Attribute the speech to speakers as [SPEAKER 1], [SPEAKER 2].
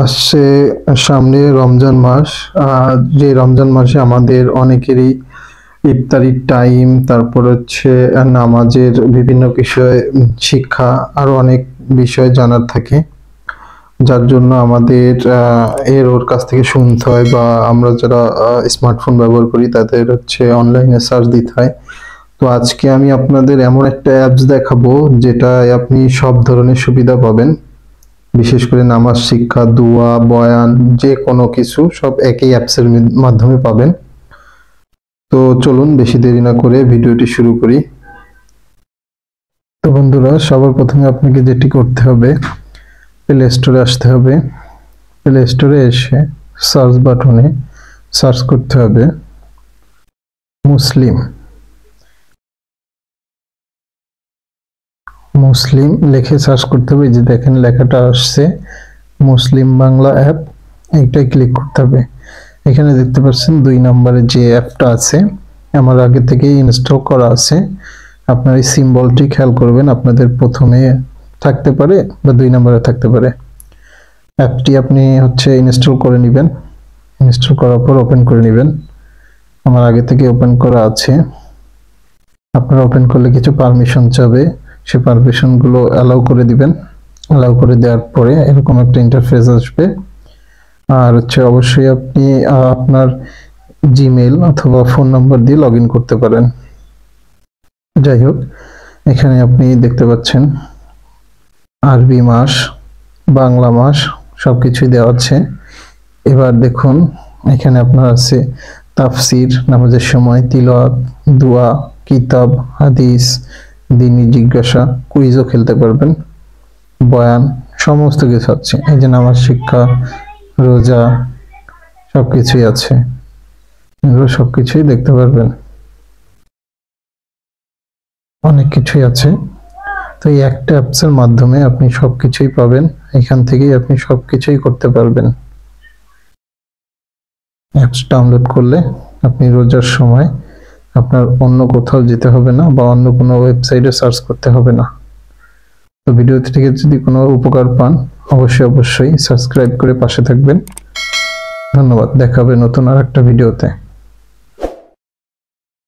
[SPEAKER 1] আসছে সামনে রমজান মাস। যে রমজান মাসে আমাদের অনেকেরই ইফতারির টাইম, তারপর হচ্ছে নামাজের বিভিন্ন বিষয় শিক্ষা, আরো অনেক বিষয় জানার থাকে, যার জন্য আমাদের ওর কাছ থেকে শুনতে হয়, বা আমরা যারা স্মার্টফোন ব্যবহার করি তাদের হচ্ছে অনলাইনে সার্চ দিতে হয়। তো আজকে আমি আপনাদের এমন একটা অ্যাপস দেখাবো যেটায় আপনি সব ধরনের সুবিধা পাবেন, বিশেষ করে নামাজ শিক্ষা, দোয়া, বয়ান, যে কোনো কিছু সব একই অ্যাপসের মাধ্যমে পাবেন। তো চলুন বেশি দেরি না করে ভিডিওটি শুরু করি। তো বন্ধুরা, সবার প্রথমে আপনাকে যেটি করতে হবে, প্লে স্টোরে আসতে হবে। প্লে স্টোরে এসে সার্চ বাটনে সার্চ করতে হবে মুসলিম। মুসলিম লিখে সার্চ করতে হবে। যে দেখেন লেখাটা আসছে মুসলিম বাংলা অ্যাপ, এইটাই ক্লিক করতে হবে। এখানে দেখতে পাচ্ছেন 2 নম্বরে যে অ্যাপটা আছে, আমার আগে থেকেই ইনস্টল করা আছে। আপনার এই সিম্বলটি খেয়াল করবেন, আপনাদের প্রথমে থাকতে পারে বা 2 নম্বরে থাকতে পারে। অ্যাপটি আপনি হচ্ছে ইনস্টল করে নেবেন। ইনস্টল করার পর ওপেন করে নেবেন। আমার আগে থেকে ওপেন করা আছে। আপনারা ওপেন করলে কিছু পারমিশন চাবে, সেই পারমিশনগুলো অ্যালাউ করে দিবেন। অ্যালাউ করে দেওয়ার পরে এরকম একটা ইন্টারফেস আসবে। আর হচ্ছে অবশ্যই আপনি আপনার জিমেইল অথবা ফোন নাম্বার দিয়ে লগ ইন করতে পারেন। যাই হোক, এখানে আপনি দেখতে পাচ্ছেন আরবি মাস, বাংলা মাস সবকিছুই দেওয়া আছে। এবার দেখুন এখানে আপনার আছে তাফসির, নামাজের সময়, তিলাওয়াত, দোয়া, কিতাব, হাদিস, দ্বীনি জিজ্ঞাসা, কুইজও খেলতে পারবেন, বয়ান, সমস্ত কিছু আছে। এই যে নামাজ শিক্ষা, রোজা, সবকিছুই আছে। এগুলো সবকিছুই দেখতে পারবেন, অনেক কিছুই আছে। তো এই একটা অ্যাপসের মাধ্যমে আপনি সবকিছুই পাবেন। এখান থেকেই আপনি সবকিছুই করতে পারবেন। অ্যাপস ডাউনলোড করলে আপনি রোজার সময় আপনার অন্য কোথাও যেতে হবে না, বা অন্য কোনো ওয়েবসাইটে সার্চ করতে হবে না। তো ভিডিওটি থেকে যদি কোনো উপকার পান, অবশ্যই সাবস্ক্রাইব করে পাশে থাকবেন। ধন্যবাদ। দেখা হবে নতুন আর একটা ভিডিওতে।